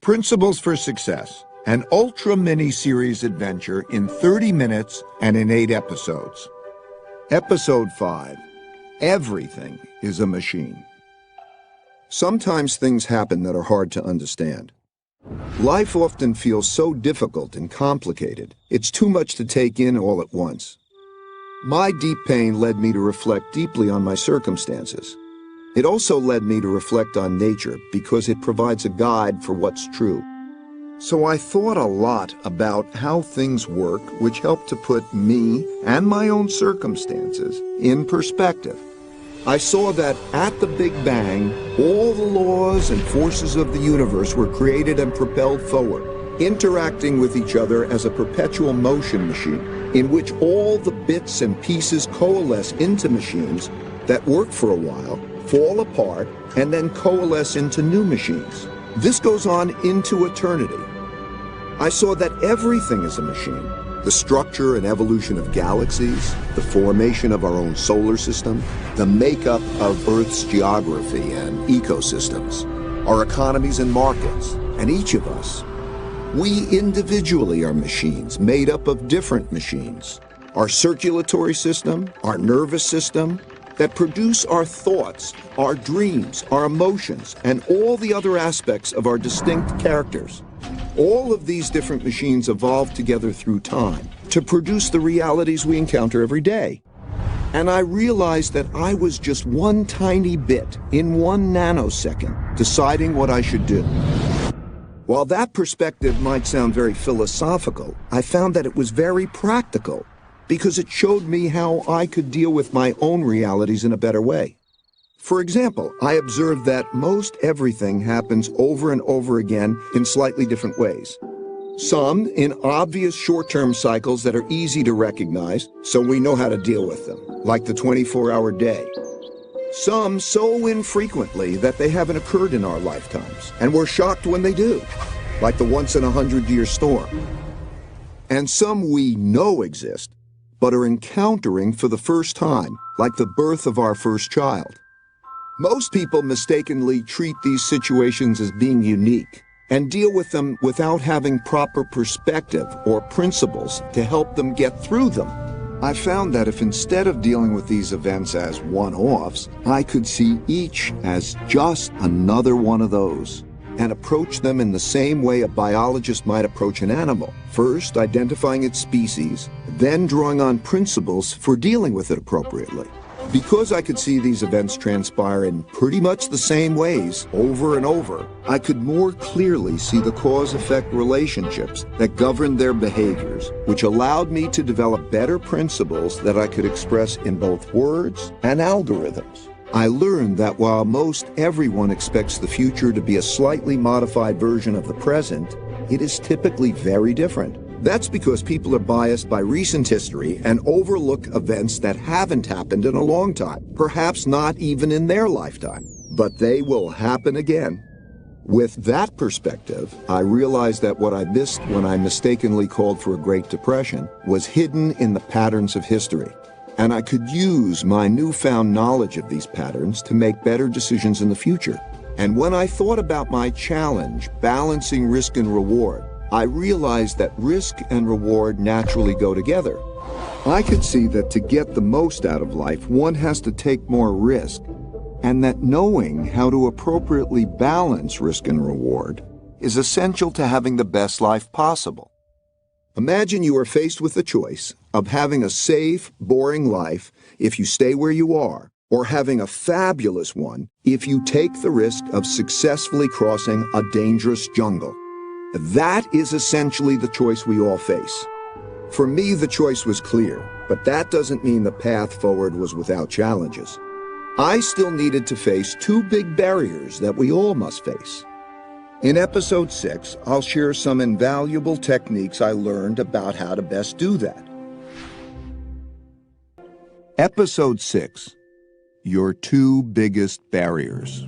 Principles for Success, an ultra mini-series adventure in 30 minutes and in 8 episodes. Episode 5, Everything is a Machine. Sometimes things happen that are hard to understand. Life often feels so difficult and complicated. It's too much to take in all at once. My deep pain led me to reflect deeply on my circumstances. It also led me to reflect on nature because it provides a guide for what's true. So I thought a lot about how things work, which helped to put me and my own circumstances in perspective. I saw that at the Big Bang, all the laws and forces of the universe were created and propelled forward, interacting with each other as a perpetual motion machine, in which all the bits and pieces coalesce into machines that work for a while, fall apart, and then coalesce into new machines. This goes on into eternity. I saw that everything is a machine. The structure and evolution of galaxies, the formation of our own solar system, the makeup of Earth's geography and ecosystems, our economies and markets, and each of us. We individually are machines made up of different machines. Our circulatory system, our nervous system, that produce our thoughts, our dreams, our emotions, and all the other aspects of our distinct characters. All of these different machines evolve together through time to produce the realities we encounter every day. And I realized that I was just one tiny bit in 1 nanosecond deciding what I should do. While that perspective might sound very philosophical, I found that it was very practical, because it showed me how I could deal with my own realities in a better way. For example, I observed that most everything happens over and over again in slightly different ways. Some in obvious short-term cycles that are easy to recognize, so we know how to deal with them, like the 24-hour day. Some so infrequently that they haven't occurred in our lifetimes, and we're shocked when they do, like the once-in-a-100-year storm. And some we know exist, but are encountering for the first time, like the birth of our first child. Most people mistakenly treat these situations as being unique and deal with them without having proper perspective or principles to help them get through them. I found that if instead of dealing with these events as one-offs, I could see each as just another one of those, and approach them in the same way a biologist might approach an animal, first identifying its species, then drawing on principles for dealing with it appropriately. Because I could see these events transpire in pretty much the same ways over and over, I could more clearly see the cause-effect relationships that govern their behaviors, which allowed me to develop better principles that I could express in both words and algorithms. I learned that while most everyone expects the future to be a slightly modified version of the present, it is typically very different. That's because people are biased by recent history and overlook events that haven't happened in a long time, perhaps not even in their lifetime, but they will happen again. With that perspective, I realized that what I missed when I mistakenly called for a Great Depression was hidden in the patterns of history. And I could use my newfound knowledge of these patterns to make better decisions in the future. And when I thought about my challenge, balancing risk and reward, I realized that risk and reward naturally go together. I could see that to get the most out of life, one has to take more risk, and that knowing how to appropriately balance risk and reward is essential to having the best life possible. Imagine you are faced with the choice of having a safe, boring life if you stay where you are, or having a fabulous one if you take the risk of successfully crossing a dangerous jungle. That is essentially the choice we all face. For me, the choice was clear, but that doesn't mean the path forward was without challenges. I still needed to face 2 big barriers that we all must face. In episode 6, I'll share some invaluable techniques I learned about how to best do that. Episode 6, Your 2 Biggest Barriers.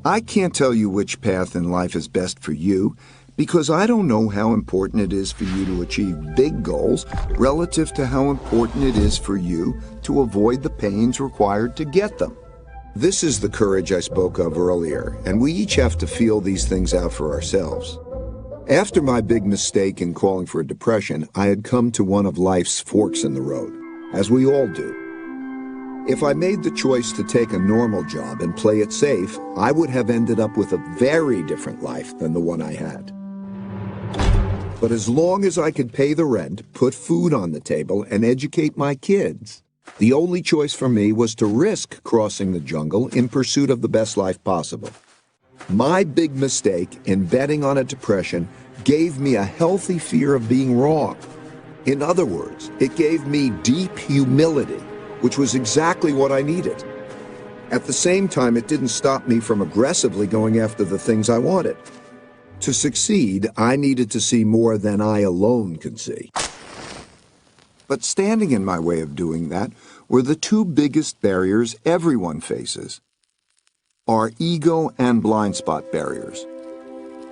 I can't tell you which path in life is best for you because I don't know how important it is for you to achieve big goals relative to how important it is for you to avoid the pains required to get them. This is the courage I spoke of earlier, and we each have to feel these things out for ourselves. After my big mistake in calling for a depression, I had come to one of life's forks in the road, as we all do. If I made the choice to take a normal job and play it safe, I would have ended up with a very different life than the one I had. But as long as I could pay the rent, put food on the table, and educate my kids, the only choice for me was to risk crossing the jungle in pursuit of the best life possible. My big mistake in betting on a depression gave me a healthy fear of being wrong. In other words, it gave me deep humility, which was exactly what I needed. At the same time, it didn't stop me from aggressively going after the things I wanted. To succeed, I needed to see more than I alone could see. But standing in my way of doing that were the two biggest barriers everyone faces: our ego and blind spot barriers.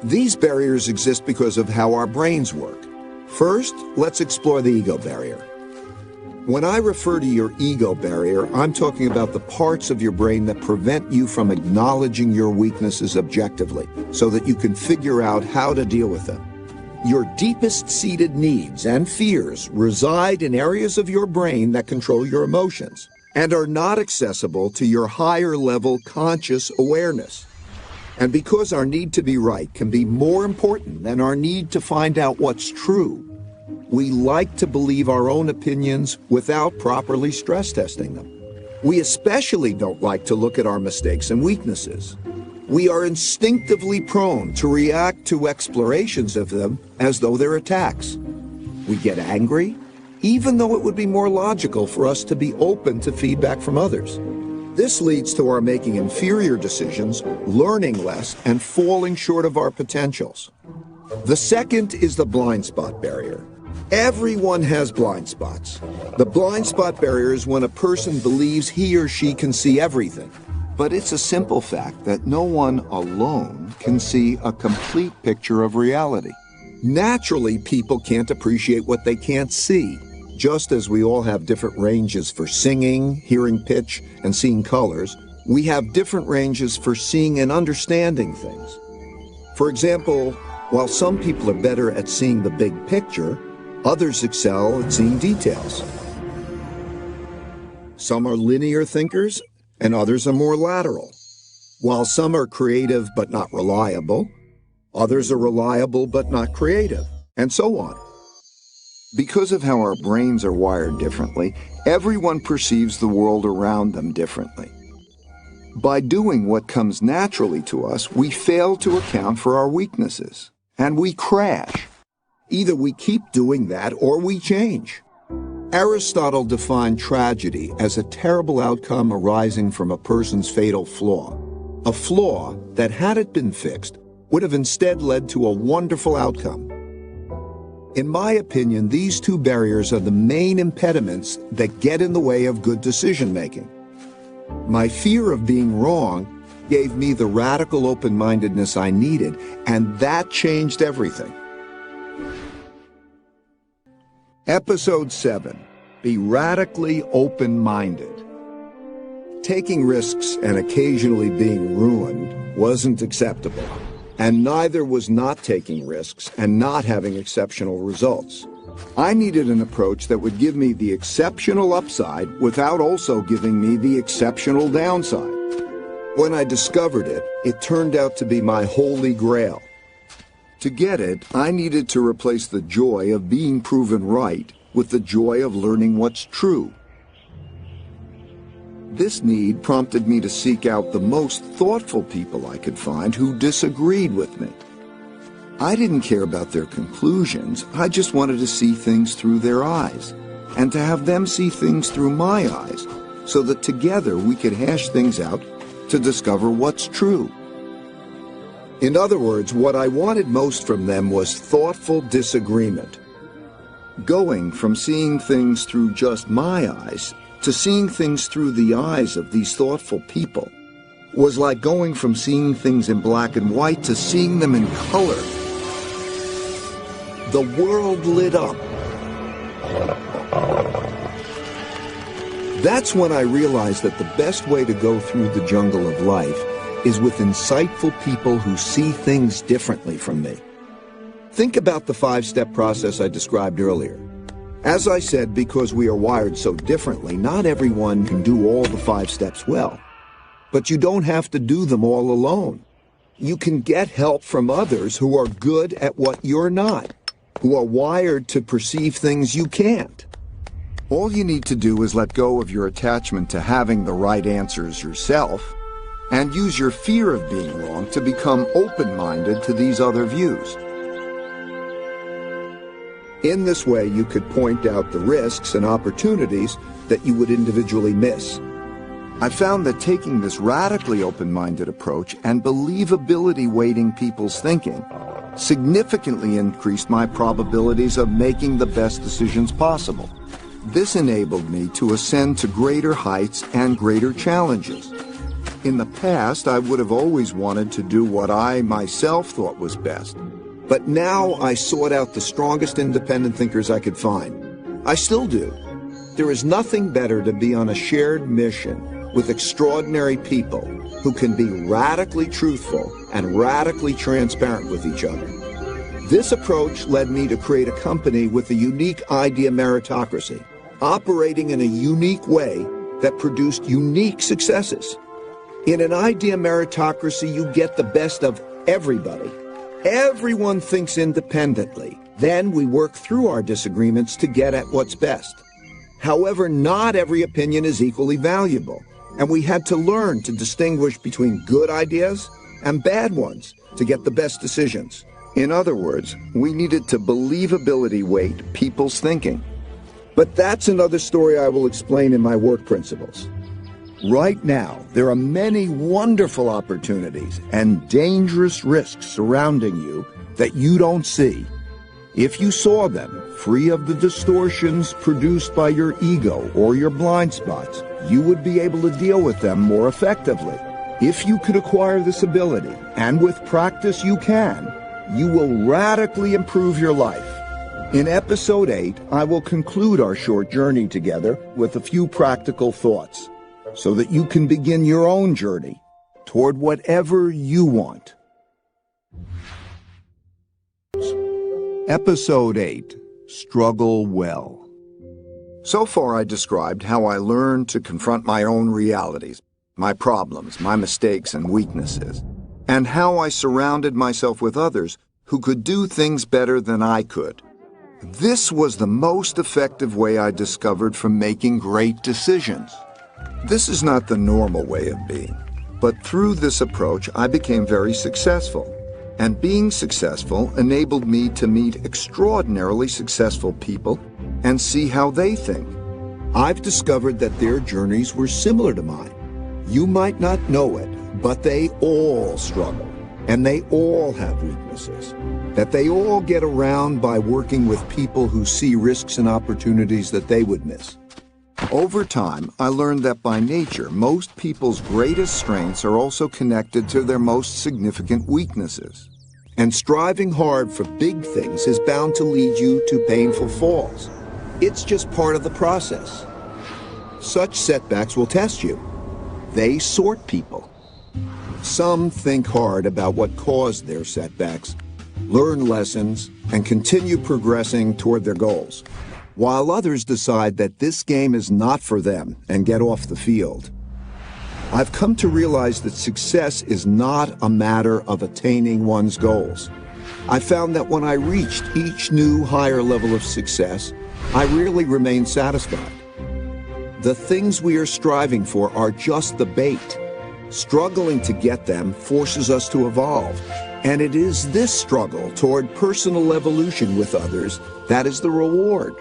These barriers exist because of how our brains work. First, let's explore the ego barrier. When I refer to your ego barrier, I'm talking about the parts of your brain that prevent you from acknowledging your weaknesses objectively, so that you can figure out how to deal with them. Your deepest-seated needs and fears reside in areas of your brain that control your emotions and are not accessible to your higher-level conscious awareness. And because our need to be right can be more important than our need to find out what's true, we like to believe our own opinions without properly stress testing them. We especially don't like to look at our mistakes and weaknesses. We are instinctively prone to react to explorations of them as though they're attacks. We get angry, even though it would be more logical for us to be open to feedback from others. This leads to our making inferior decisions, learning less, and falling short of our potentials. The second is the blind spot barrier. Everyone has blind spots. The blind spot barrier is when a person believes he or she can see everything. But it's a simple fact that no one alone can see a complete picture of reality. Naturally, people can't appreciate what they can't see. Just as we all have different ranges for singing, hearing pitch, and seeing colors, we have different ranges for seeing and understanding things. For example, while some people are better at seeing the big picture, others excel at seeing details. Some are linear thinkers, and others are more lateral. While some are creative but not reliable, others are reliable but not creative, and so on. Because of how our brains are wired differently, everyone perceives the world around them differently. By doing what comes naturally to us, we fail to account for our weaknesses, and we crash. Either we keep doing that or we change. Aristotle defined tragedy as a terrible outcome arising from a person's fatal flaw. A flaw that, had it been fixed, would have instead led to a wonderful outcome. In my opinion, these two barriers are the main impediments that get in the way of good decision-making. My fear of being wrong gave me the radical open-mindedness I needed, and that changed everything. Episode 7. Be radically open-minded. Taking risks and occasionally being ruined wasn't acceptable, and neither was not taking risks and not having exceptional results. I needed an approach that would give me the exceptional upside without also giving me the exceptional downside. When I discovered it, it turned out to be my holy grail. To get it, I needed to replace the joy of being proven right with the joy of learning what's true. This need prompted me to seek out the most thoughtful people I could find who disagreed with me. I didn't care about their conclusions, I just wanted to see things through their eyes, and to have them see things through my eyes, so that together we could hash things out to discover what's true. In other words, what I wanted most from them was thoughtful disagreement. Going from seeing things through just my eyes to seeing things through the eyes of these thoughtful people was like going from seeing things in black and white to seeing them in color. The world lit up. That's when I realized that the best way to go through the jungle of life is with insightful people who see things differently from me. Think about the 5-step process I described earlier. As I said, because we are wired so differently, not everyone can do all the 5 steps well. But you don't have to do them all alone. You can get help from others who are good at what you're not, who are wired to perceive things you can't. All you need to do is let go of your attachment to having the right answers yourself and use your fear of being wrong to become open-minded to these other views. In this way, you could point out the risks and opportunities that you would individually miss. I found that taking this radically open-minded approach and believability weighting people's thinking significantly increased my probabilities of making the best decisions possible. This enabled me to ascend to greater heights and greater challenges. In the past, I would have always wanted to do what I myself thought was best. But now I sought out the strongest independent thinkers I could find. I still do. There is nothing better to be on a shared mission with extraordinary people who can be radically truthful and radically transparent with each other. This approach led me to create a company with a unique idea meritocracy, operating in a unique way that produced unique successes. In an idea meritocracy, you get the best of everybody. Everyone thinks independently. Then we work through our disagreements to get at what's best. However, not every opinion is equally valuable, and we had to learn to distinguish between good ideas and bad ones to get the best decisions. In other words, we needed to believability weight people's thinking. But that's another story I will explain in my work principles. Right now, there are many wonderful opportunities and dangerous risks surrounding you that you don't see. If you saw them, free of the distortions produced by your ego or your blind spots, you would be able to deal with them more effectively. If you could acquire this ability, and with practice you can, you will radically improve your life. In episode 8, I will conclude our short journey together with a few practical thoughts, so that you can begin your own journey toward whatever you want. Episode 8, Struggle Well. So far I described how I learned to confront my own realities, my problems, my mistakes and weaknesses, and how I surrounded myself with others who could do things better than I could. This was the most effective way I discovered for making great decisions. This is not the normal way of being, but through this approach I became very successful, and being successful enabled me to meet extraordinarily successful people and see how they think. I've discovered that their journeys were similar to mine. You might not know it, but they all struggle, and they all have weaknesses, that they all get around by working with people who see risks and opportunities that they would miss. Over time, I learned that by nature, most people's greatest strengths are also connected to their most significant weaknesses. And striving hard for big things is bound to lead you to painful falls. It's just part of the process. Such setbacks will test you. They sort people. Some think hard about what caused their setbacks, learn lessons, and continue progressing toward their goals, while others decide that this game is not for them and get off the field. I've come to realize that success is not a matter of attaining one's goals. I found that when I reached each new higher level of success, I rarely remained satisfied. The things we are striving for are just the bait. Struggling to get them forces us to evolve, and it is this struggle toward personal evolution with others that is the reward.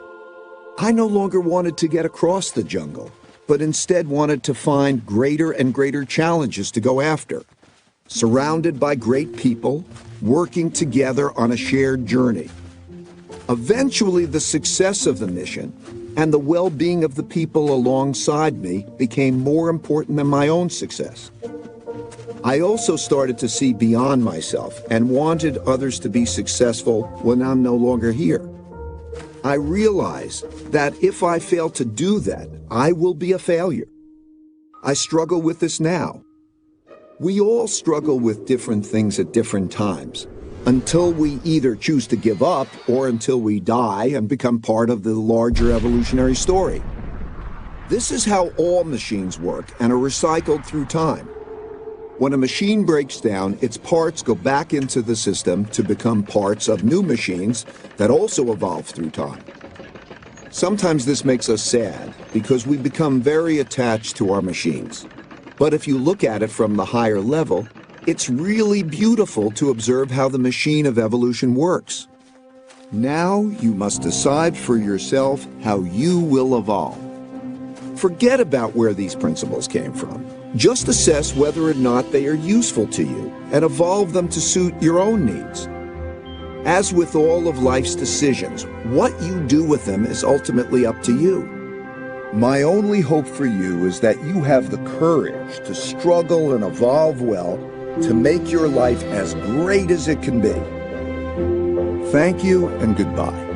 I no longer wanted to get across the jungle, but instead wanted to find greater and greater challenges to go after. Surrounded by great people, working together on a shared journey. Eventually, the success of the mission and the well-being of the people alongside me became more important than my own success. I also started to see beyond myself and wanted others to be successful when I'm no longer here. I realize that if I fail to do that, I will be a failure. I struggle with this now. We all struggle with different things at different times, until we either choose to give up or until we die and become part of the larger evolutionary story. This is how all machines work and are recycled through time. When a machine breaks down, its parts go back into the system to become parts of new machines that also evolve through time. Sometimes this makes us sad because we become very attached to our machines. But if you look at it from the higher level, it's really beautiful to observe how the machine of evolution works. Now you must decide for yourself how you will evolve. Forget about where these principles came from. Just assess whether or not they are useful to you and evolve them to suit your own needs. As with all of life's decisions, what you do with them is ultimately up to you. My only hope for you is that you have the courage to struggle and evolve well to make your life as great as it can be. Thank you and goodbye.